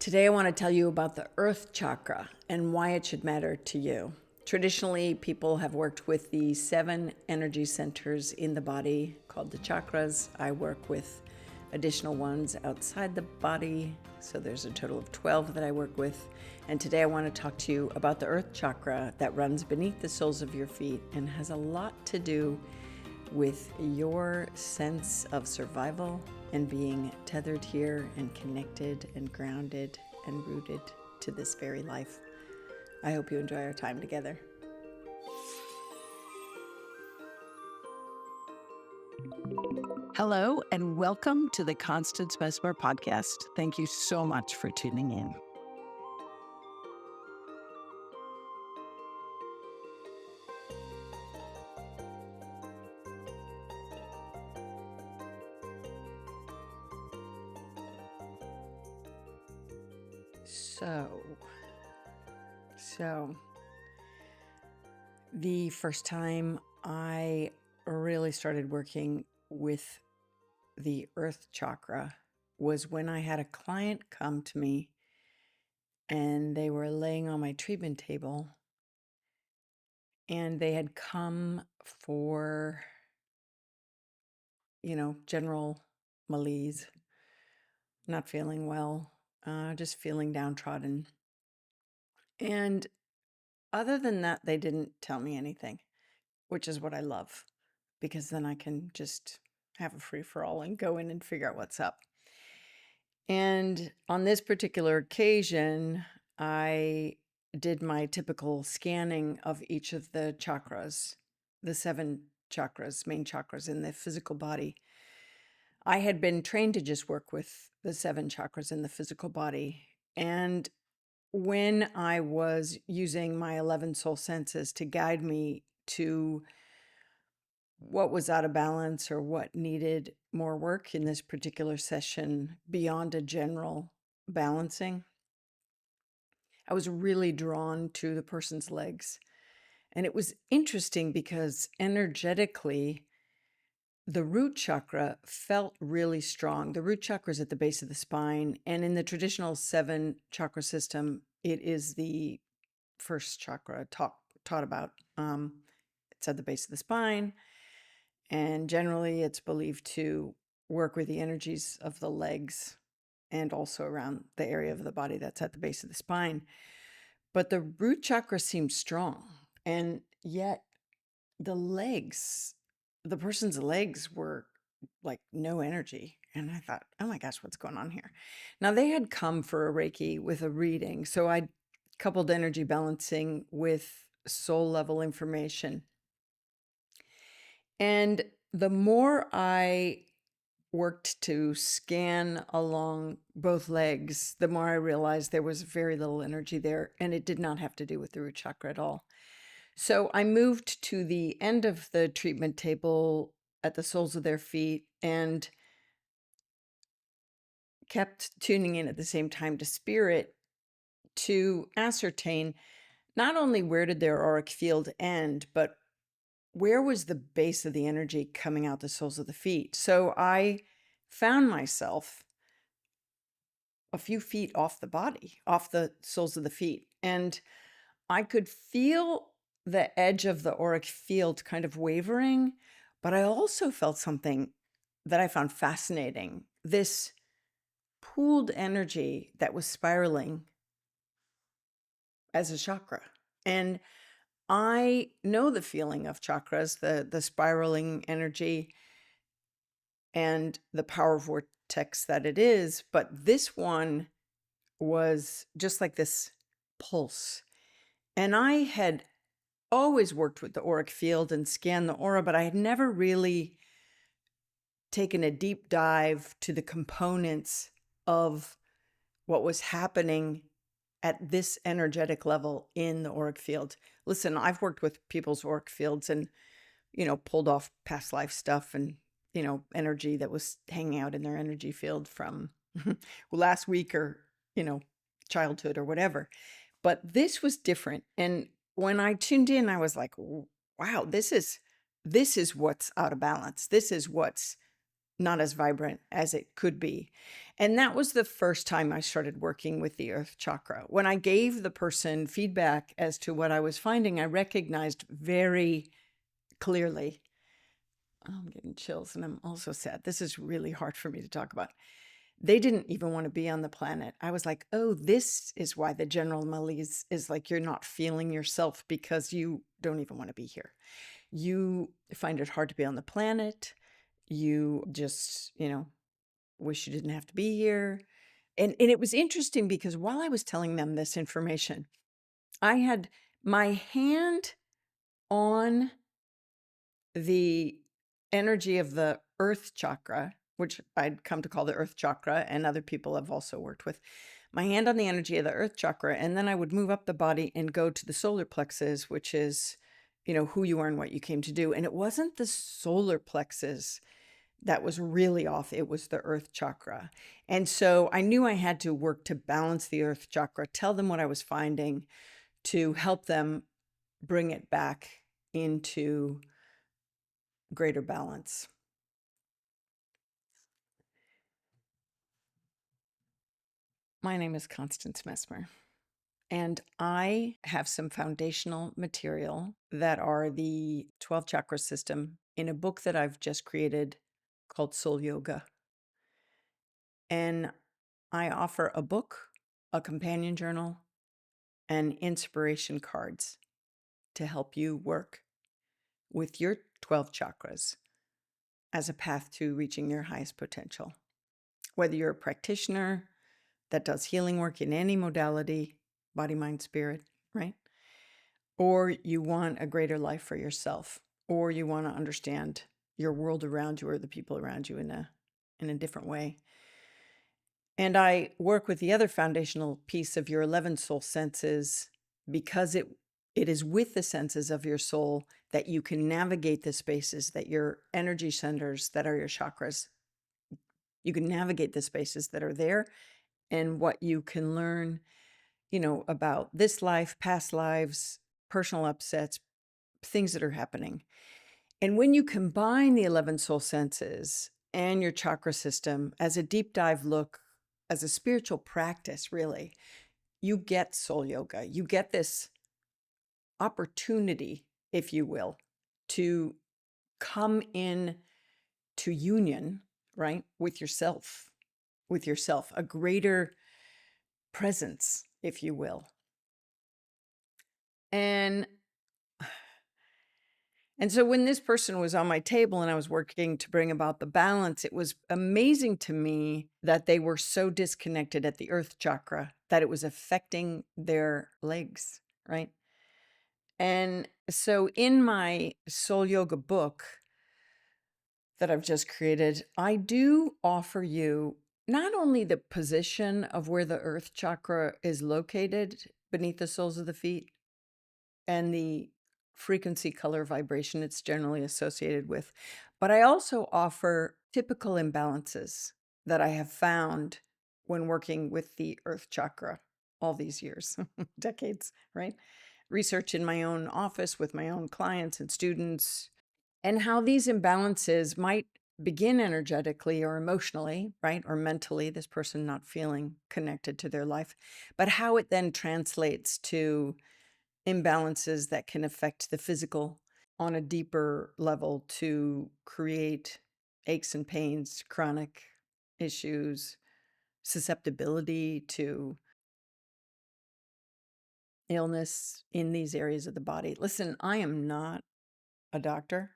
Today I want to tell you about the Earth Chakra and why it should matter to you. Traditionally, people have worked with the 7 energy centers in the body called the Chakras. I work with additional ones outside the body, so there's a total of 12 that I work with. And today I want to talk to you about the Earth Chakra that runs beneath the soles of your feet and has a lot to do with your sense of survival and being tethered here and connected and grounded and rooted to this very life. I hope you enjoy our time together. Hello, and welcome to the Constance Messmer Podcast. Thank you so much for tuning in. So the first time I really started working with the Earth Chakra was when I had a client come to me and they were laying on my treatment table and they had come for, general malaise, not feeling well, just feeling downtrodden. And other than that, they didn't tell me anything, which is what I love, because then I can just have a free for all and go in and figure out what's up. And on this particular occasion, I did my typical scanning of each of the chakras, the 7 chakras, main chakras in the physical body. I had been trained to just work with the 7 chakras in the physical body. And when I was using my 11 soul senses to guide me to what was out of balance or what needed more work in this particular session beyond a general balancing, I was really drawn to the person's legs. And it was interesting because energetically, the root chakra felt really strong. The root chakra is at the base of the spine. And in the traditional 7 chakra system, it is the first chakra taught about. It's at the base of the spine. And generally, it's believed to work with the energies of the legs and also around the area of the body that's at the base of the spine. But the root chakra seems strong. And yet the legs, the person's legs were like no energy. And I thought, oh my gosh, what's going on here? Now, they had come for a Reiki with a reading. So I coupled energy balancing with soul level information. And the more I worked to scan along both legs, the more I realized there was very little energy there, and it did not have to do with the root chakra at all. So I moved to the end of the treatment table at the soles of their feet and kept tuning in at the same time to spirit to ascertain not only where did their auric field end, but where was the base of the energy coming out the soles of the feet. So I found myself a few feet off the body, off the soles of the feet. And I could feel the edge of the auric field kind of wavering, but I also felt something that I found fascinating. This pooled energy that was spiraling as a chakra. And I know the feeling of chakras, the spiraling energy and the power vortex that it is, but this one was just like this pulse. And I had always worked with the auric field and scanned the aura, but I had never really taken a deep dive to the components of what was happening at this energetic level in the auric field. Listen, I've worked with people's auric fields and, pulled off past life stuff and, energy that was hanging out in their energy field from last week or, childhood or whatever. But this was different. And when I tuned in, I was like, wow, this is what's out of balance. This is what's not as vibrant as it could be. And that was the first time I started working with the earth chakra. When I gave the person feedback as to what I was finding, I recognized very clearly. I'm getting chills and I'm also sad. This is really hard for me to talk about. They didn't even want to be on the planet. I was like, oh, this is why the general malaise is like you're not feeling yourself because you don't even want to be here. You find it hard to be on the planet. You just, wish you didn't have to be here. And it was interesting because while I was telling them this information, I had my hand on the energy of the earth chakra, which I'd come to call the earth chakra, and other people have also worked with. My hand on the energy of the earth chakra, and then I would move up the body and go to the solar plexus, which is, who you are and what you came to do. And it wasn't the solar plexus that was really off. It was the earth chakra. And so I knew I had to work to balance the earth chakra, tell them what I was finding to help them bring it back into greater balance. My name is Constance Messmer, and I have some foundational material that are the 12 chakra system in a book that I've just created called Soul Yoga. And I offer a book, a companion journal, and inspiration cards to help you work with your 12 chakras as a path to reaching your highest potential. Whether you're a practitioner that does healing work in any modality, body, mind, spirit, right? Or you want a greater life for yourself, or you want to understand your world around you or the people around you in a different way. And I work with the other foundational piece of your 11 soul senses because it is with the senses of your soul that you can navigate the spaces that your energy centers, that are your chakras, you can navigate the spaces that are there, and what you can learn, about this life, past lives, personal upsets, things that are happening. And when you combine the 11 soul senses and your chakra system as a deep dive look, as a spiritual practice, really, you get soul yoga. You get this opportunity, if you will, to come in to union, right, with yourself, a greater presence, if you will. And so when this person was on my table and I was working to bring about the balance, it was amazing to me that they were so disconnected at the earth chakra that it was affecting their legs, right? And so in my soul yoga book that I've just created, I do offer you not only the position of where the earth chakra is located beneath the soles of the feet and the frequency, color, vibration it's generally associated with, but I also offer typical imbalances that I have found when working with the earth chakra all these years, decades, right? Research in my own office with my own clients and students, and how these imbalances might begin energetically or emotionally, right? Or mentally, this person not feeling connected to their life, but how it then translates to imbalances that can affect the physical on a deeper level to create aches and pains, chronic issues, susceptibility to illness in these areas of the body. Listen, I am not a doctor,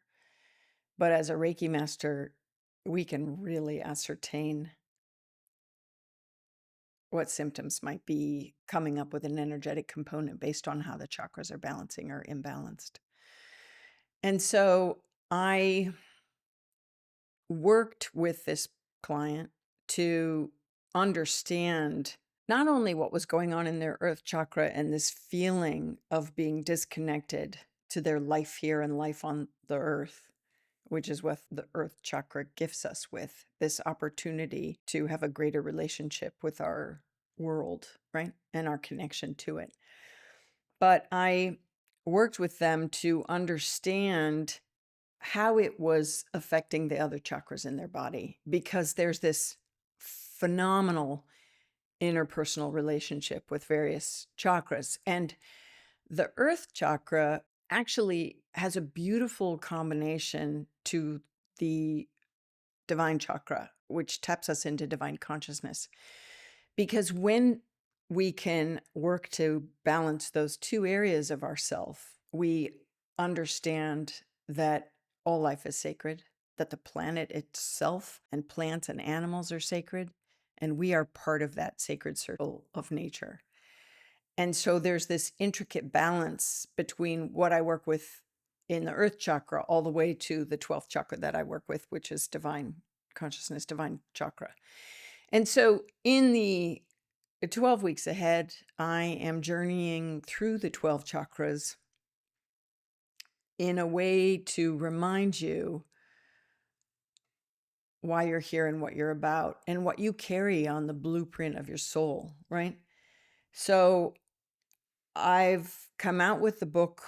but as a Reiki master, we can really ascertain what symptoms might be coming up with an energetic component based on how the chakras are balancing or imbalanced. And so I worked with this client to understand not only what was going on in their earth chakra and this feeling of being disconnected to their life here and life on the earth, which is what the earth chakra gifts us with, this opportunity to have a greater relationship with our world, right? And our connection to it. But I worked with them to understand how it was affecting the other chakras in their body, because there's this phenomenal interpersonal relationship with various chakras. And the earth chakra actually has a beautiful combination to the divine chakra, which taps us into divine consciousness. Because when we can work to balance those two areas of ourself, we understand that all life is sacred, that the planet itself and plants and animals are sacred, and we are part of that sacred circle of nature. And so there's this intricate balance between what I work with in the earth chakra all the way to the 12th chakra that I work with, which is divine consciousness, divine chakra. And so in the 12 weeks ahead, I am journeying through the 12 chakras in a way to remind you why you're here and what you're about and what you carry on the blueprint of your soul, right? So I've come out with the book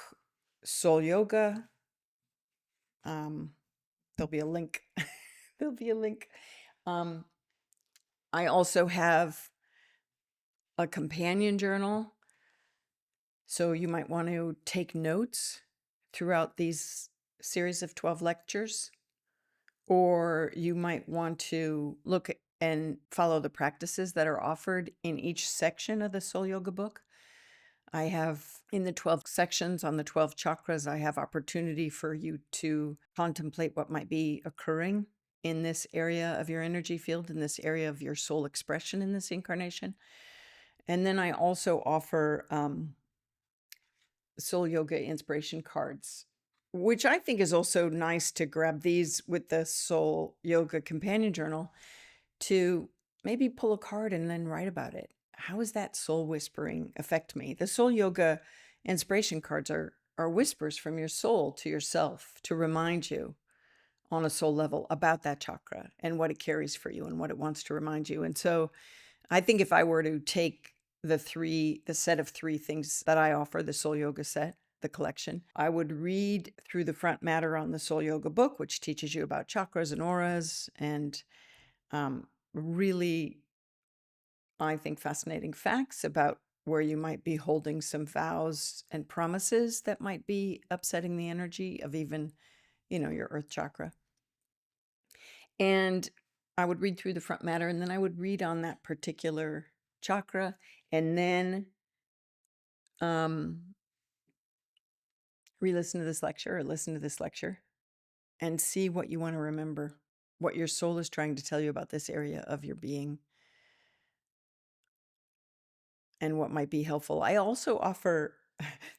Soul Yoga. There'll be a link. There'll be a link. I also have a companion journal. So you might want to take notes throughout these series of 12 lectures, or you might want to look and follow the practices that are offered in each section of the Soul Yoga book. I have in the 12 sections on the 12 chakras, I have opportunity for you to contemplate what might be occurring in this area of your energy field, in this area of your soul expression in this incarnation. And then I also offer Soul Yoga inspiration cards, which I think is also nice to grab these with the Soul Yoga companion journal to maybe pull a card and then write about it. How does that soul whispering affect me? The Soul Yoga inspiration cards are whispers from your soul to yourself to remind you on a soul level about that chakra and what it carries for you and what it wants to remind you. And so I think if I were to take the set of three things that I offer, the Soul Yoga set, the collection, I would read through the front matter on the Soul Yoga book, which teaches you about chakras and auras and really, I think, fascinating facts about where you might be holding some vows and promises that might be upsetting the energy of even, your earth chakra. And I would read through the front matter, and then I would read on that particular chakra, and then re-listen to this lecture or listen to this lecture and see what you want to remember, what your soul is trying to tell you about this area of your being and what might be helpful. I also offer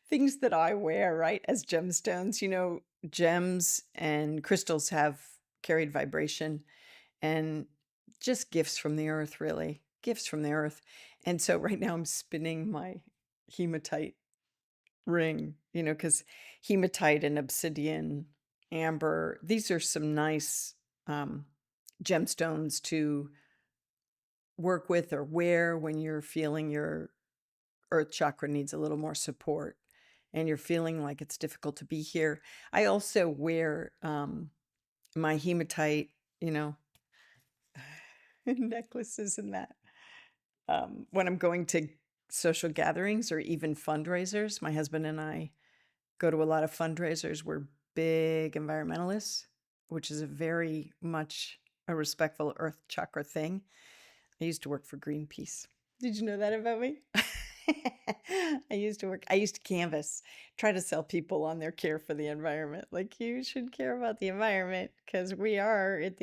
things that I wear, right, as gemstones. Gems and crystals have carried vibration and just gifts from the earth, really. Gifts from the earth. And so right now I'm spinning my hematite ring, because hematite and obsidian, amber, these are some nice gemstones to work with or wear when you're feeling your earth chakra needs a little more support and you're feeling like it's difficult to be here. I also wear my hematite, necklaces and that when I'm going to social gatherings or even fundraisers. My husband and I go to a lot of fundraisers. We're big environmentalists, which is a very much a respectful earth chakra thing. I used to work for Greenpeace. Did you know that about me? I used to canvas, try to sell people on their care for the environment. Like, you should care about the environment because we are it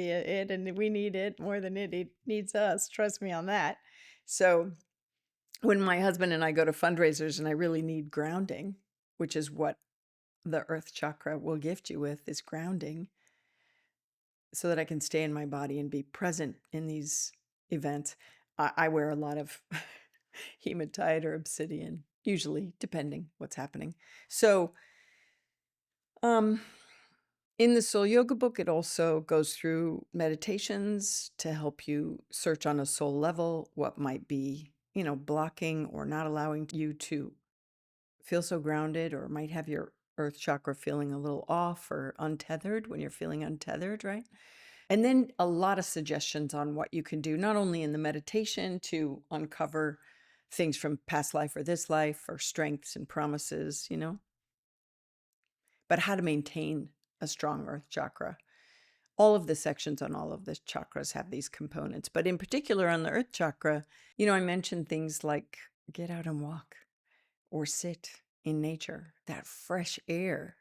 and we need it more than it needs us. Trust me on that. So when my husband and I go to fundraisers and I really need grounding, which is what the earth chakra will gift you with, is grounding so that I can stay in my body and be present in these events. I wear a lot of hematite or obsidian, usually, depending what's happening. So, in the Soul Yoga book, it also goes through meditations to help you search on a soul level what might be, blocking or not allowing you to feel so grounded, or might have your earth chakra feeling a little off or untethered when you're feeling untethered, right? And then a lot of suggestions on what you can do, not only in the meditation to uncover things from past life or this life or strengths and promises, but how to maintain a strong earth chakra. All of the sections on all of the chakras have these components, but in particular on the earth chakra, I mentioned things like get out and walk or sit in nature. That fresh air,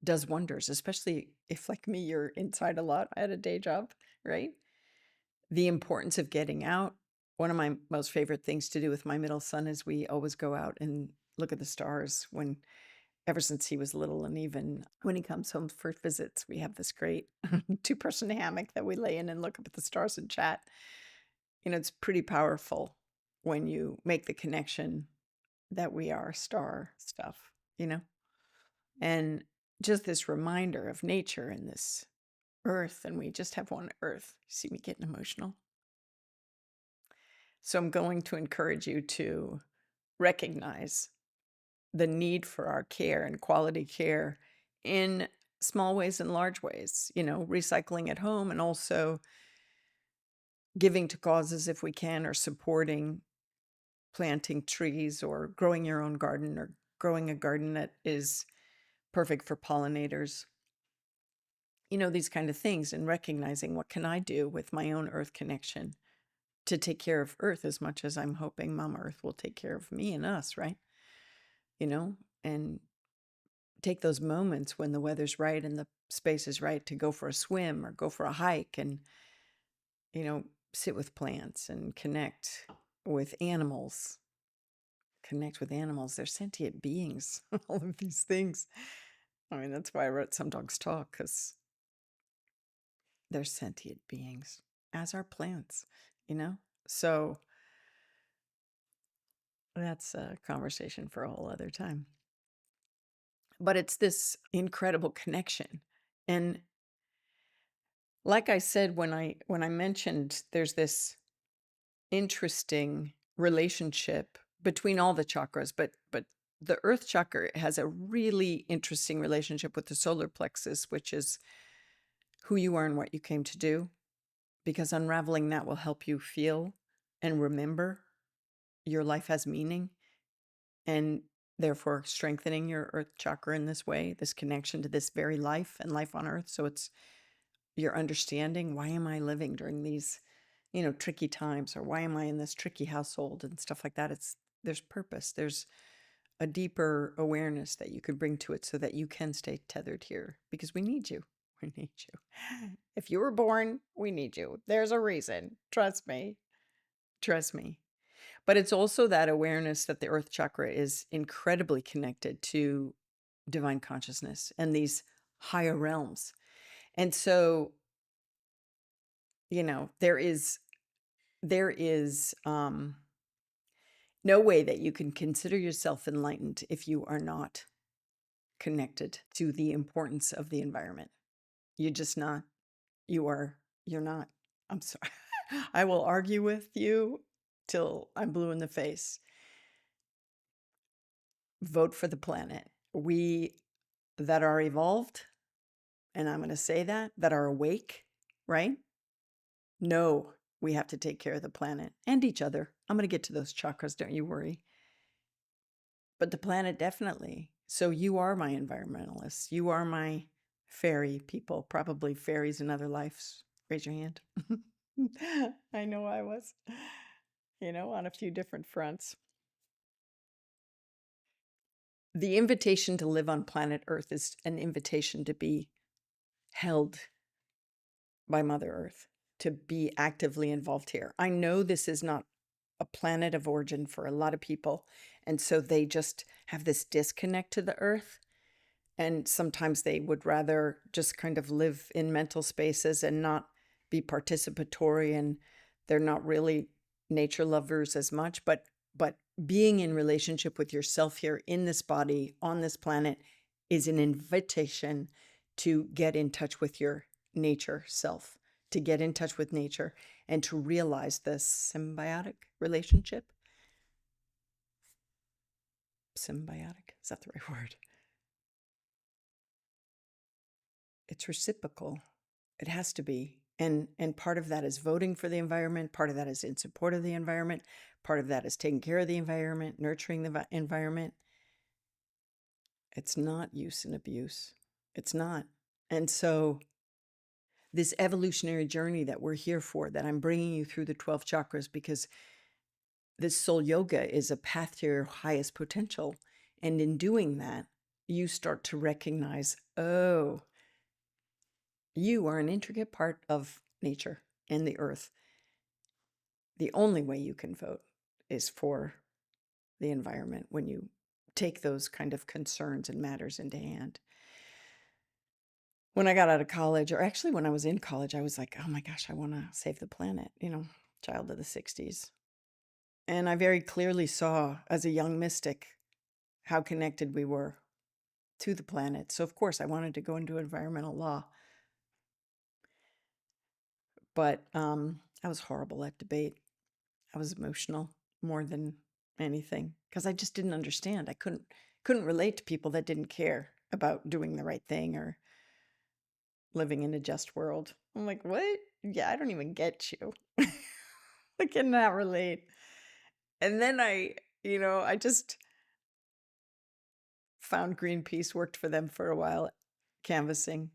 does wonders, especially if, like me, you're inside a lot. I had a day job, right? The importance of getting out. One of my most favorite things to do with my middle son is we always go out and look at the stars ever since he was little, and even when he comes home for visits, we have this great 2-person hammock that we lay in and look up at the stars and chat. It's pretty powerful when you make the connection that we are star stuff, and just this reminder of nature and this earth, and we just have one earth. You see me getting emotional. So I'm going to encourage you to recognize the need for our care and quality care in small ways and large ways, recycling at home and also giving to causes if we can, or supporting planting trees or growing your own garden or growing a garden that is perfect for pollinators. These kind of things, and recognizing what can I do with my own earth connection to take care of earth as much as I'm hoping Mama Earth will take care of me and us, right? And take those moments when the weather's right and the space is right to go for a swim or go for a hike and, sit with plants and connect with animals. They're sentient beings, all of these things. I mean, that's why I wrote Some Dogs Talk, because they're sentient beings, as are plants, So that's a conversation for a whole other time. But it's this incredible connection. And like I said, when I mentioned there's this interesting relationship between all the chakras, but the earth chakra has a really interesting relationship with the solar plexus, which is who you are and what you came to do, because unraveling that will help you feel and remember your life has meaning, and therefore strengthening your earth chakra in this way, this connection to this very life and life on earth. So it's your understanding, why am I living during these, tricky times, or why am I in this tricky household and stuff like that. There's purpose. There's a deeper awareness that you could bring to it so that you can stay tethered here, because we need you. We need you. If you were born, we need you. There's a reason. Trust me. Trust me. But it's also that awareness that the earth chakra is incredibly connected to divine consciousness and these higher realms. And so, there is no way that you can consider yourself enlightened if you are not connected to the importance of the environment. You're just not. You're not. I'm sorry. I will argue with you till I'm blue in the face. Vote for the planet. We that are evolved, and I'm going to say that are awake, right? No, we have to take care of the planet and each other. I'm going to get to those chakras, don't you worry. But the planet, definitely. So you are my environmentalists. You are my fairy people, probably fairies in other lives. Raise your hand. I know I was, on a few different fronts. The invitation to live on planet Earth is an invitation to be held by Mother Earth, to be actively involved here. I know this is not a planet of origin for a lot of people, and so they just have this disconnect to the Earth. And sometimes they would rather just kind of live in mental spaces and not be participatory, and they're not really nature lovers as much. But being in relationship with yourself here in this body on this planet is an invitation to get in touch with your nature self, to get in touch with nature and to realize this symbiotic relationship. Symbiotic, is that the right word? It's reciprocal. It has to be. And part of that is voting for the environment. Part of that is in support of the environment. Part of that is taking care of the environment, nurturing the environment. It's not use and abuse. It's not. And so this evolutionary journey that we're here for, that I'm bringing you through the 12 chakras, because this soul yoga is a path to your highest potential. And in doing that, you start to recognize, oh, you are an intricate part of nature and the earth. The only way you can vote is for the environment when you take those kind of concerns and matters into hand. When I got out of college, or actually when I was in college, I was like, oh my gosh, I want to save the planet, child of the 60s. And I very clearly saw as a young mystic how connected we were to the planet. So, of course, I wanted to go into environmental law. But I was horrible at debate. I was emotional more than anything because I just didn't understand. I couldn't relate to people that didn't care about doing the right thing or living in a just world. I'm like, what? Yeah, I don't even get you. I cannot relate. And then I just found Greenpeace, worked for them for a while, canvassing,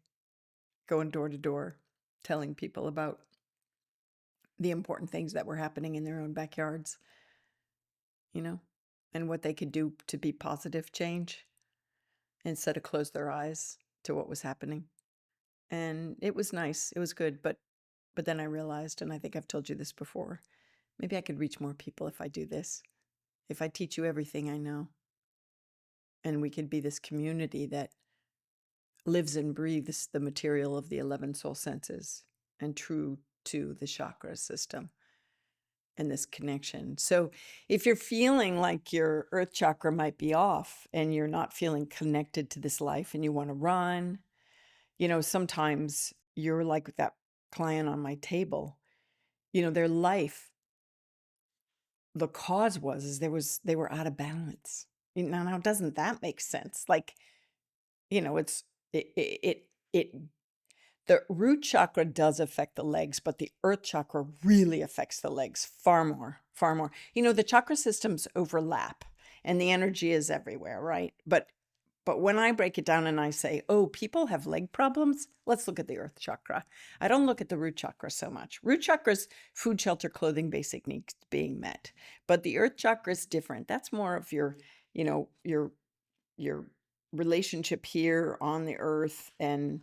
going door to door, telling people about the important things that were happening in their own backyards, and what they could do to be positive change instead of close their eyes to what was happening. And it was nice. It was good. But then I realized, and I think I've told you this before, maybe I could reach more people if I do this, if I teach you everything I know. And we could be this community that lives and breathes the material of the 11 soul senses and true to the chakra system and this connection. So if you're feeling like your earth chakra might be off and you're not feeling connected to this life and you want to run, sometimes you're like that client on my table, their life, the cause was they were out of balance. Now doesn't that make sense? Like, it's it the root chakra does affect the legs, but the earth chakra really affects the legs far more, far more. The chakra systems overlap and the energy is everywhere, right? But when I break it down and I say, oh, people have leg problems, let's look at the earth chakra. I don't look at the root chakra so much. Root chakra's food, shelter, clothing, basic needs being met. But the earth chakra is different. That's more of your relationship here on the earth and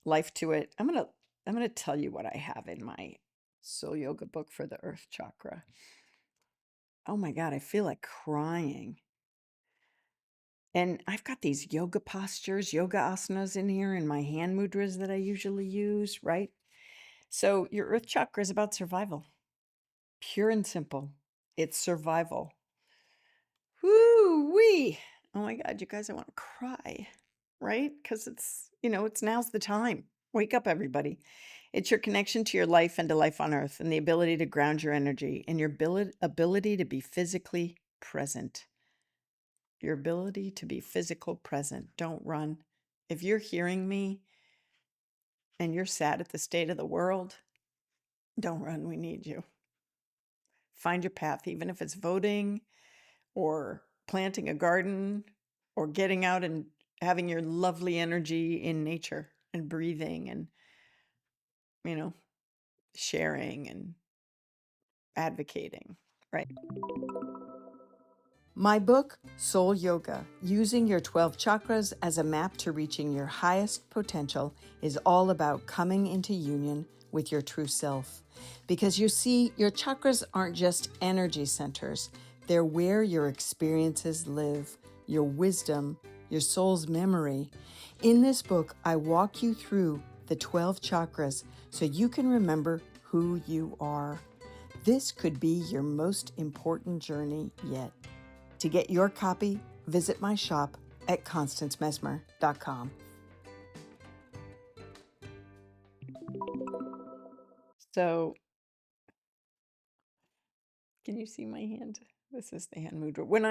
life to it. I'm gonna tell you what I have in my soul yoga book for the earth chakra. Oh my God, I feel like crying. And I've got these yoga postures, yoga asanas in here, and my hand mudras that I usually use, right? So your earth chakra is about survival. Pure and simple. It's survival. Whoo wee. Oh my God, you guys, I want to cry, right? Because it's now's the time. Wake up, everybody. It's your connection to your life and to life on earth and the ability to ground your energy and your ability to be physically present. Your ability to be physical present. Don't run. If you're hearing me and you're sad at the state of the world, don't run. We need you. Find your path, even if it's voting or planting a garden or getting out and having your lovely energy in nature and breathing and, sharing and advocating, right? My book, Soul Yoga, Using Your 12 Chakras as a Map to Reaching Your Highest Potential, is all about coming into union with your true self. Because you see, your chakras aren't just energy centers. They're where your experiences live, your wisdom, your soul's memory. In this book, I walk you through the 12 chakras so you can remember who you are. This could be your most important journey yet. To get your copy, visit my shop at constancemessmer.com. So, can you see my hand? This is the hand mudra. When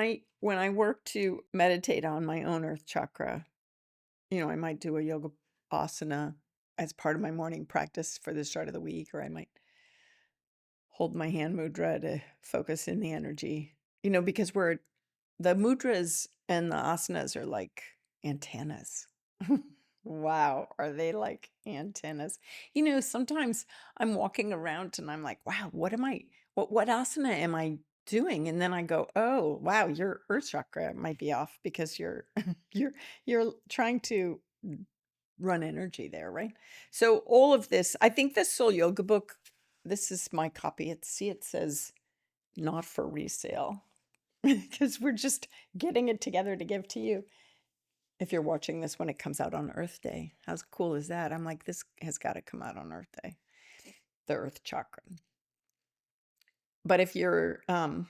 I work to meditate on my own earth chakra, I might do a yoga asana as part of my morning practice for the start of the week, or I might hold my hand mudra to focus in the energy, because the mudras and the asanas are like antennas. Wow, are they like antennas? Sometimes I'm walking around and I'm like, wow, what asana am I doing? And then I go, oh, wow, your earth chakra might be off because you're you're you're trying to run energy there, right? So all of this, I think this Soul Yoga book, this is my copy. It says not for resale because we're just getting it together to give to you. If you're watching this when it comes out on Earth Day, how cool is that? I'm like, this has got to come out on Earth Day, the Earth Chakra. But if you're, I'm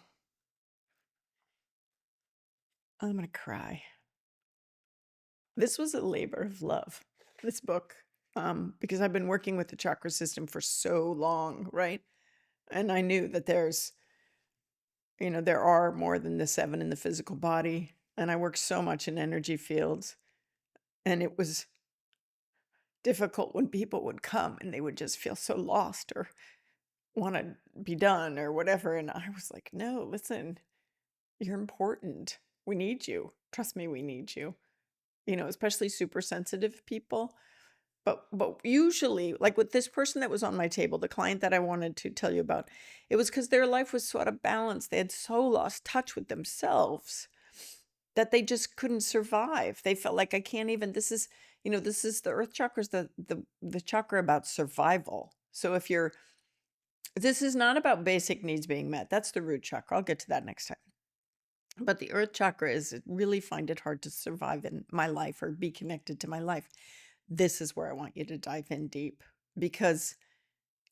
going to cry. This was a labor of love, this book, because I've been working with the chakra system for so long, right? And I knew that there are more than the 7 in the physical body. And I work so much in energy fields. And it was difficult when people would come and they would just feel so lost or want to be done or whatever. And I was like, no, listen, you're important. We need you. Trust me, we need you. Especially super sensitive people. But usually, like with this person that was on my table, the client that I wanted to tell you about, it was because their life was so out of balance. They had so lost touch with themselves that they just couldn't survive. They felt like, I can't even, this is the earth chakra is the chakra about survival. So this is not about basic needs being met. That's the root chakra. I'll get to that next time. But the earth chakra is really find it hard to survive in my life or be connected to my life. This is where I want you to dive in deep, because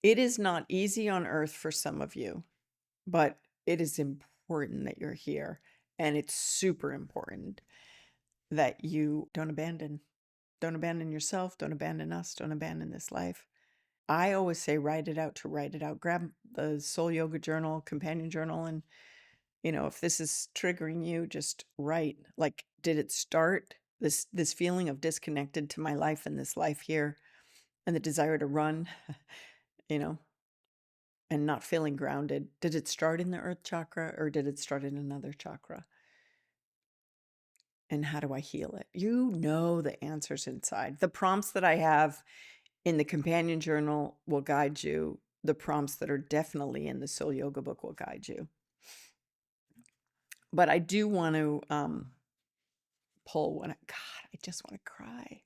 it is not easy on earth for some of you, but it is important that you're here. And it's super important that you don't abandon yourself, don't abandon us, don't abandon this life. I always say, write it out. Grab the Soul Yoga journal, companion journal. And, if this is triggering you, just write, like, did it start this feeling of disconnected to my life and this life here and the desire to run, you know, and not feeling grounded? Did it start in the earth chakra or did it start in another chakra? And how do I heal it? The answers inside. The prompts that I have in the companion journal will guide you. The prompts that are definitely in the Soul Yoga book will guide you. But I do want to pull God, I just want to cry.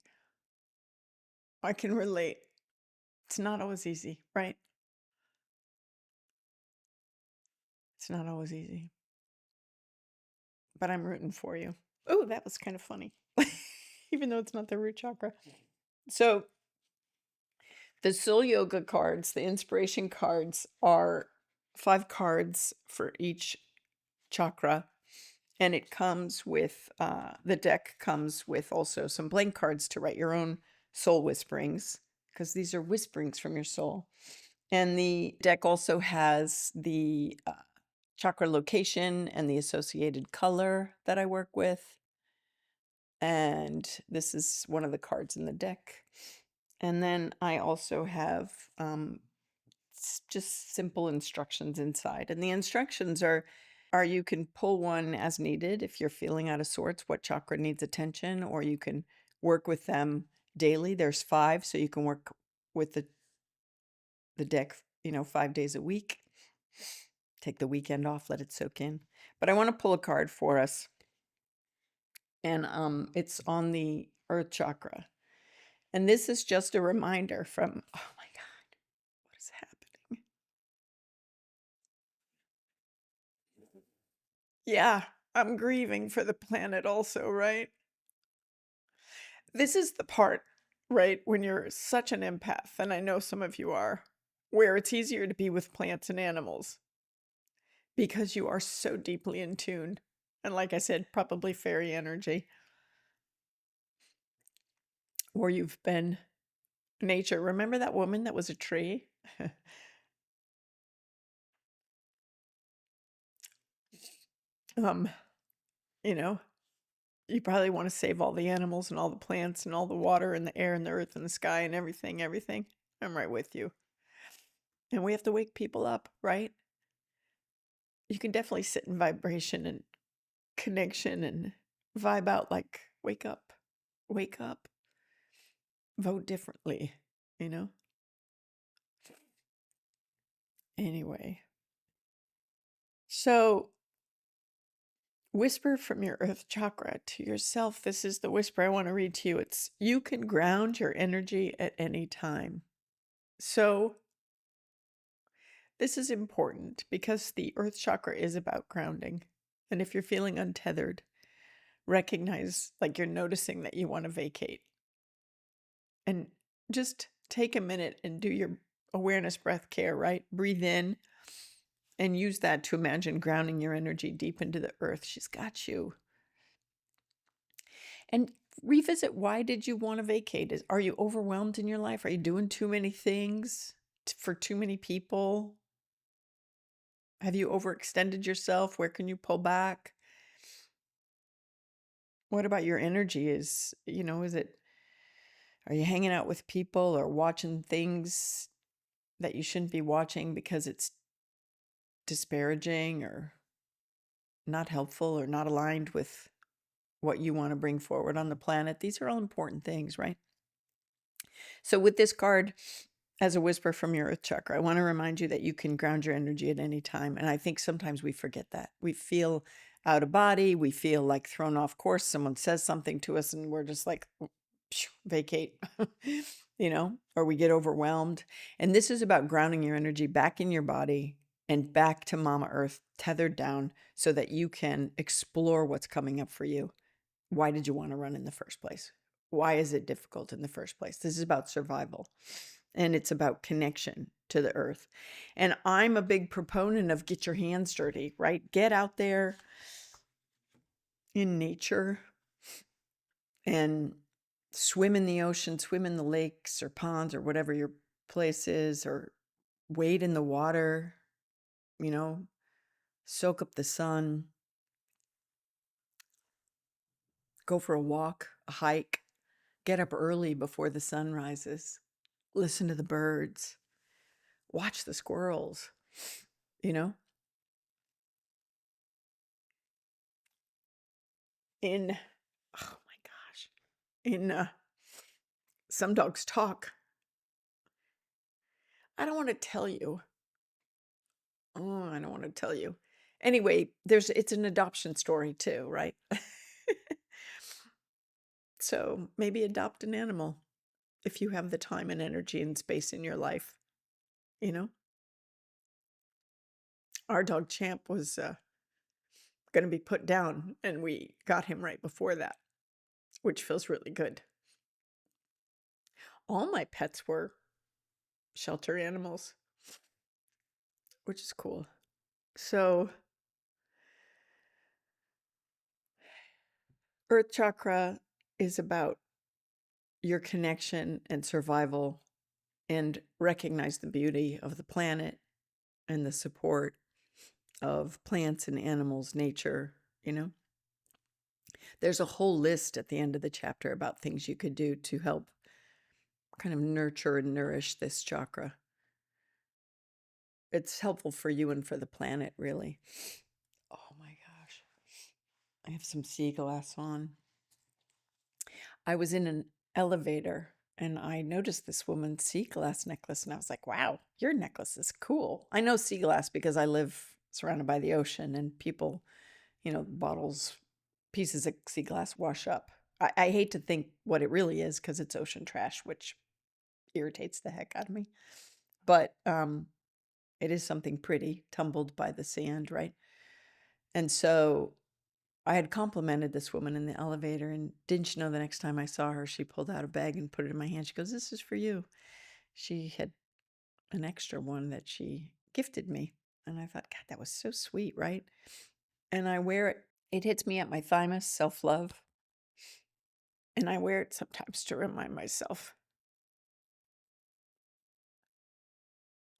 I can relate. It's not always easy, right? It's not always easy. But I'm rooting for you. Oh, that was kind of funny. Even though it's not the root chakra. So the Soul Yoga cards, the inspiration cards, are 5 cards for each chakra. And it comes with, the deck comes with also some blank cards to write your own soul whisperings, because these are whisperings from your soul. And the deck also has the chakra location and the associated color that I work with. And this is one of the cards in the deck. And then I also have just simple instructions inside. And the instructions are you can pull one as needed if you're feeling out of sorts, what chakra needs attention, or you can work with them daily. There's 5, so you can work with the deck, 5 days a week. Take the weekend off, let it soak in. But I want to pull a card for us. And it's on the earth chakra. And this is just a reminder from, oh my God, what is happening? Yeah, I'm grieving for the planet also, right? This is the part, right, when you're such an empath, and I know some of you are, where it's easier to be with plants and animals because you are so deeply in tune. And like I said, probably fairy energy. Or you've been nature. Remember that woman that was a tree? um, you know, You probably want to save all the animals and all the plants and all the water and the air and the earth and the sky and everything, everything. I'm right with you. And we have to wake people up, right? You can definitely sit in vibration and connection and vibe out like, wake up, vote differently, you know? Anyway, so whisper from your earth chakra to yourself. This is the whisper I want to read to you. It's you can ground your energy at any time. So this is important because the earth chakra is about grounding. And if you're feeling untethered, recognize like you're noticing that you want to vacate. And just take a minute and do your awareness breath care, right? Breathe in and use that to imagine grounding your energy deep into the earth. She's got you. And revisit, why did you want to vacate? Are you overwhelmed in your life? Are you doing too many things for too many people? Have you overextended yourself? Where can you pull back? What about your energy? Is it, are you hanging out with people or watching things that you shouldn't be watching because it's disparaging or not helpful or not aligned with what you want to bring forward on the planet? These are all important things, right? So with this card, as a whisper from your earth chakra, I want to remind you that you can ground your energy at any time. And I think sometimes we forget that. We feel out of body. We feel like thrown off course. Someone says something to us and we're just like, vacate, or we get overwhelmed. And this is about grounding your energy back in your body and back to Mama Earth, tethered down so that you can explore what's coming up for you. Why did you want to run in the first place? Why is it difficult in the first place? This is about survival. And it's about connection to the earth. And I'm a big proponent of get your hands dirty, right? Get out there in nature and swim in the ocean, swim in the lakes or ponds or whatever your place is, or wade in the water, soak up the sun, go for a walk, a hike, get up early before the sun rises, listen to the birds, watch the squirrels, you know? In, oh my gosh, in Some Dogs Talk. I don't want to tell you. Oh, I don't want to tell you. Anyway, it's an adoption story too, right? So maybe adopt an animal if you have the time and energy and space in your life, you know? Our dog Champ was going to be put down, and we got him right before that, which feels really good. All my pets were shelter animals, which is cool. So, Earth Chakra is about your connection and survival, and recognize the beauty of the planet and the support of plants and animals, nature, There's a whole list at the end of the chapter about things you could do to help kind of nurture and nourish this chakra. It's helpful for you and for the planet, really. Oh my gosh. I have some sea glass on. I was in an elevator and I noticed this woman's sea glass necklace, and I was like, wow, your necklace is cool. I know sea glass because I live surrounded by the ocean, and people, bottles, pieces of sea glass wash up. I hate to think what it really is because it's ocean trash, which irritates the heck out of me. But it is something pretty, tumbled by the sand, right? And so I had complimented this woman in the elevator, and didn't you know, the next time I saw her, she pulled out a bag and put it in my hand. She goes, "This is for you." She had an extra one that she gifted me. And I thought, God, that was so sweet, right? And I wear it. It hits me at my thymus, self-love. And I wear it sometimes to remind myself,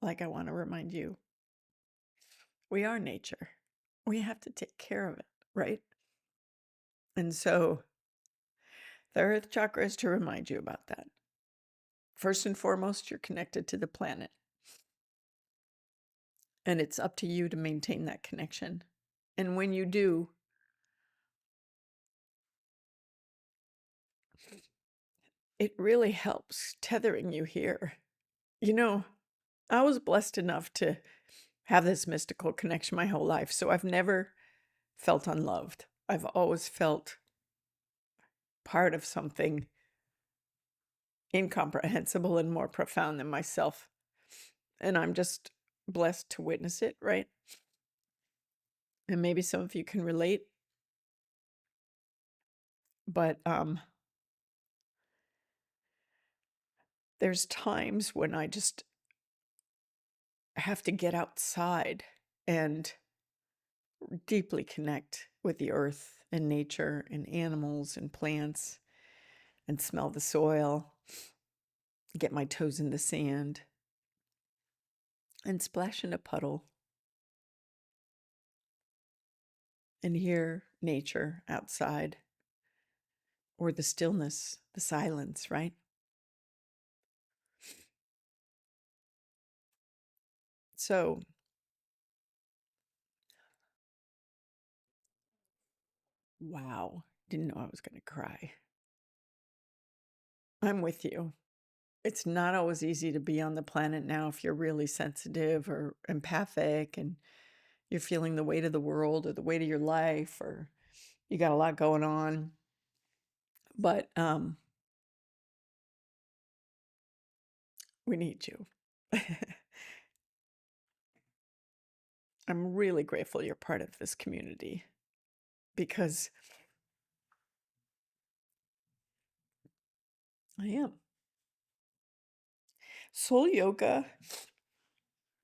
like I want to remind you, we are nature. We have to take care of it, right? And so the earth chakra is to remind you about that. First and foremost, you're connected to the planet. And it's up to you to maintain that connection. And when you do, it really helps tethering you here. You know, I was blessed enough to have this mystical connection my whole life. So I've never felt unloved. I've always felt part of something incomprehensible and more profound than myself. And I'm just blessed to witness it, right? And maybe some of you can relate. But there's times when I just have to get outside and deeply connect with the earth and nature and animals and plants and smell the soil, get my toes in the sand and splash in a puddle and hear nature outside or the stillness, the silence, right? So, wow, didn't know I was going to cry. I'm with you. It's not always easy to be on the planet now if you're really sensitive or empathic and you're feeling the weight of the world or the weight of your life or you got a lot going on. But we need you. I'm really grateful you're part of this community because I am. Soul yoga,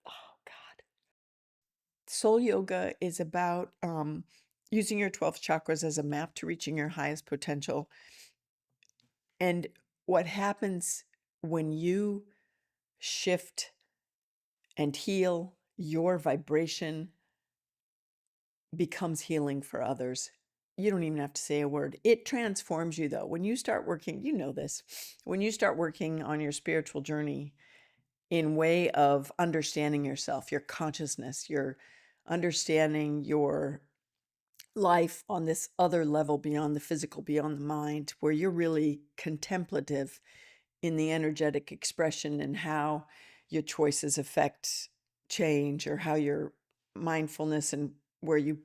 oh God. Soul yoga is about using your 12 chakras as a map to reaching your highest potential. And what happens when you shift and heal, your vibration becomes healing for others. You don't even have to say a word. It transforms you, though. When you start working, you know this, when you start working on your spiritual journey in way of understanding yourself, your consciousness, your understanding your life on this other level beyond the physical, beyond the mind, where you're really contemplative in the energetic expression and how your choices affect change or how your mindfulness and where you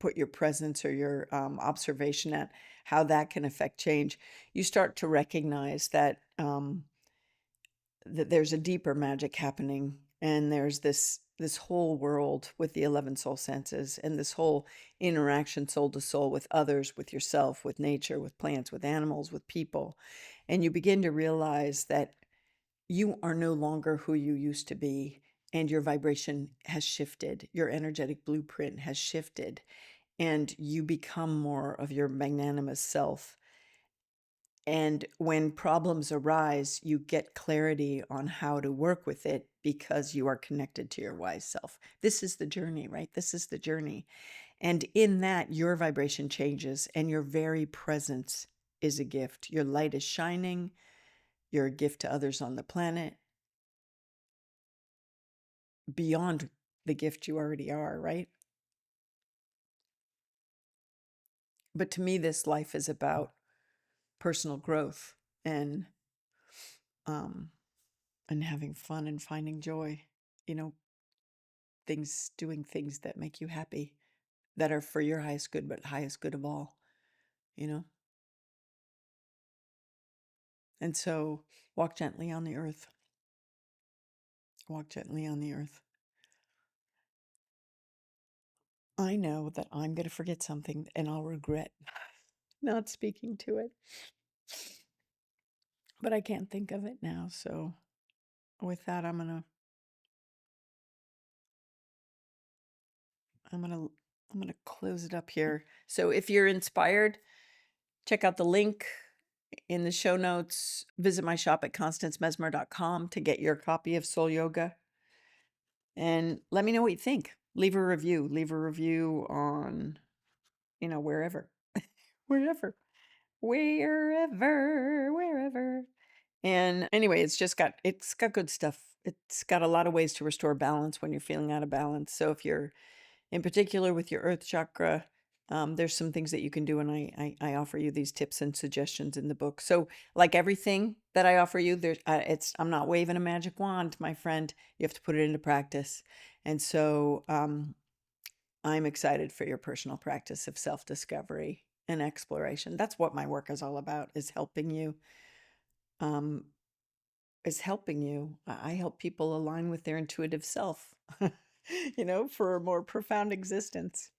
put your presence or your observation at how that can affect change, you start to recognize that that there's a deeper magic happening, and there's this whole world with the 11 soul senses and this whole interaction soul to soul with others, with yourself, with nature, with plants, with animals, with people. And you begin to realize that you are no longer who you used to be, and your vibration has shifted, your energetic blueprint has shifted, and you become more of your magnanimous self. And when problems arise, you get clarity on how to work with it because you are connected to your wise self. This is the journey, right? This is the journey. And in that, your vibration changes and your very presence is a gift. Your light is shining. You're a gift to others on the planet beyond the gift you already are, right? But to me, this life is about personal growth and um, and having fun and finding joy. You know, doing things that make you happy, that are for your highest good, but highest good of all. You know, and so walk gently on the earth. Walk gently on the earth. I know that I'm going to forget something and I'll regret not speaking to it, but I can't think of it now. So with that, I'm gonna I'm gonna close it up here. So if you're inspired, check out the link in the show notes. Visit my shop at constancemessmer.com to get your copy of Soul Yoga. And let me know what you think. Leave a review. Leave a review on, wherever. wherever, wherever. And anyway, it's got good stuff. It's got a lot of ways to restore balance when you're feeling out of balance. So if you're in particular with your earth chakra, there's some things that you can do, and I offer you these tips and suggestions in the book. So like everything that I offer you, I'm not waving a magic wand, my friend. You have to put it into practice. And so I'm excited for your personal practice of self-discovery and exploration. That's what my work is all about, is helping you. Um, I help people align with their intuitive self, for a more profound existence.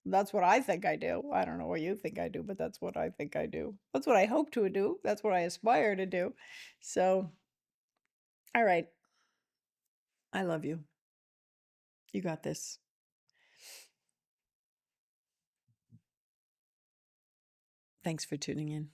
That's what I think I do. I don't know what you think I do, but that's what I think I do. That's what I hope to do. That's what I aspire to do. So, all right. I love you. You got this. Thanks for tuning in.